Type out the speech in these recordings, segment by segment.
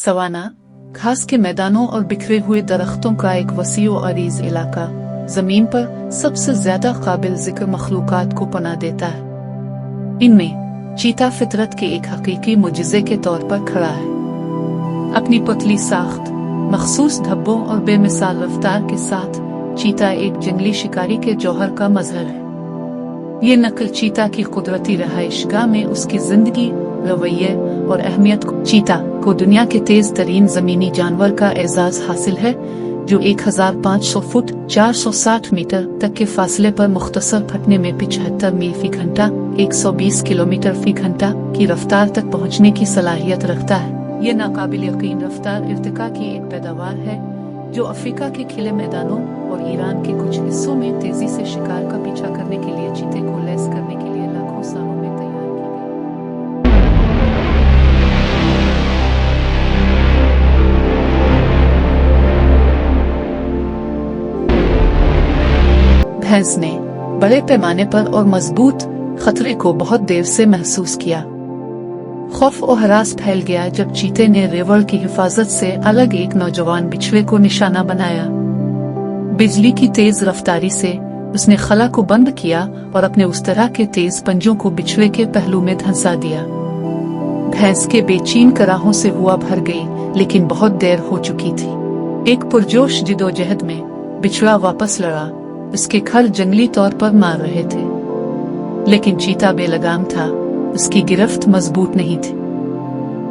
Savanna, घास के मैदानों और बिखरे हुए दरख्तों का एक वसीअ और अरीज इलाका जमीन पर सबसे ज्यादा काबिल जिक्र मखलूकात को पनाह देता है। इनमें चीता फितरत के एक हकीकी मुजिज़े के तौर पर खड़ा है। अपनी पतली साख्त, मखसूस धब्बों और बेमिसाल रफ्तार के साथ चीता एक जंगली शिकारी के जौहर का मजहर है। ये नकल चीता की कुदरती रहायशगाह में उसकी जिंदगी, रवैये और अहमियत चीता को दुनिया के तेज तरीन जमीनी जानवर का एजाज हासिल है, जो 1500 फुट 460 मीटर तक के फासले पर मुख्तसर फटने में 75 मील फी घंटा 120 किलोमीटर फी घंटा की रफ्तार तक पहुंचने की सलाहियत रखता है। ये नाकाबिल यकीन रफ्तार इर्तिका की एक पैदावार है जो अफ्रीका के खिले मैदानों और ईरान के कुछ हिस्सों में तेजी से शिकार का पीछा करने के लिए चीते को लैस करने के लिए लाखों सालों में तैयार की गई। भैंस ने बड़े पैमाने पर और मजबूत खतरे को बहुत देर से महसूस किया। खौफ और हरास फैल गया जब चीते ने रेवड़ की हिफाजत से अलग एक नौजवान बिछड़े को निशाना बनाया। बिजली की तेज रफ्तारी से उसने खला को बंद किया और अपने उस तरह के तेज पंजों को बिछड़े के पहलू में धंसा दिया। भैंस के बेचैन कराहों से हुआ भर गई, लेकिन बहुत देर हो चुकी थी। एक पुरजोश जिदोजहद में बिछड़ा वापस लड़ा। उसके खर जंगली तौर पर मार रहे थे, लेकिन चीता बेलगाम था। उसकी गिरफ्त मजबूत नहीं थी।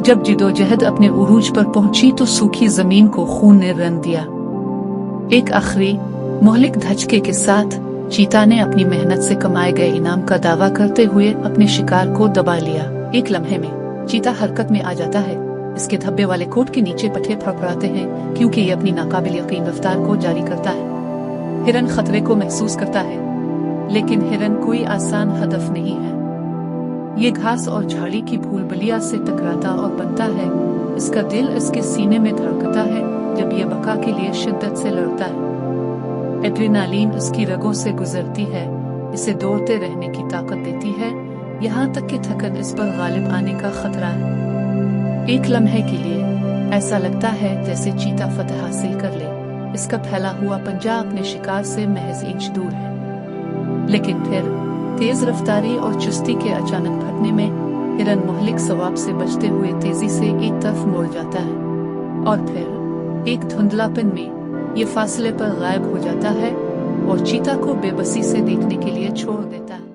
जब जिदोजहद अपने उरूज पर पहुंची तो सूखी जमीन को खून ने रंग दिया। एक आखिरी मोहलिक धचके के साथ चीता ने अपनी मेहनत से कमाए गए इनाम का दावा करते हुए अपने शिकार को दबा लिया। एक लम्हे में चीता हरकत में आ जाता है। इसके धब्बे वाले कोट के नीचे पट्टे फड़फड़ाते हैं, क्योंकि ये अपनी नाकाबिल यकीन रफ्तार को जारी करता है। हिरन खतरे को महसूस करता है, लेकिन हिरन कोई आसान हदफ नहीं है। ये घास और झाड़ी की भूलभुलैया से टकराता और बनता है। इसका दिल इसके सीने में धड़कता है जब ये बका के लिए शिद्दत से लड़ता है। एड्रेनालिन उसकी रगों से गुजरती है, इसे दौड़ते रहने की ताकत देती है, यहाँ तक कि थकन इस पर गालिब आने का खतरा है। एक लम्हे के लिए ऐसा लगता है जैसे चीता फतह हासिल कर ले। इसका फैला हुआ पंजा अपने शिकार से महज इंच दूर है, लेकिन फिर तेज रफ्तारी और चुस्ती के अचानक फटने में हिरन मोहलिक सवाब से बचते हुए तेजी से एक तरफ मुड़ जाता है, और फिर एक धुंधलापन में ये फासले पर गायब हो जाता है और चीता को बेबसी से देखने के लिए छोड़ देता है।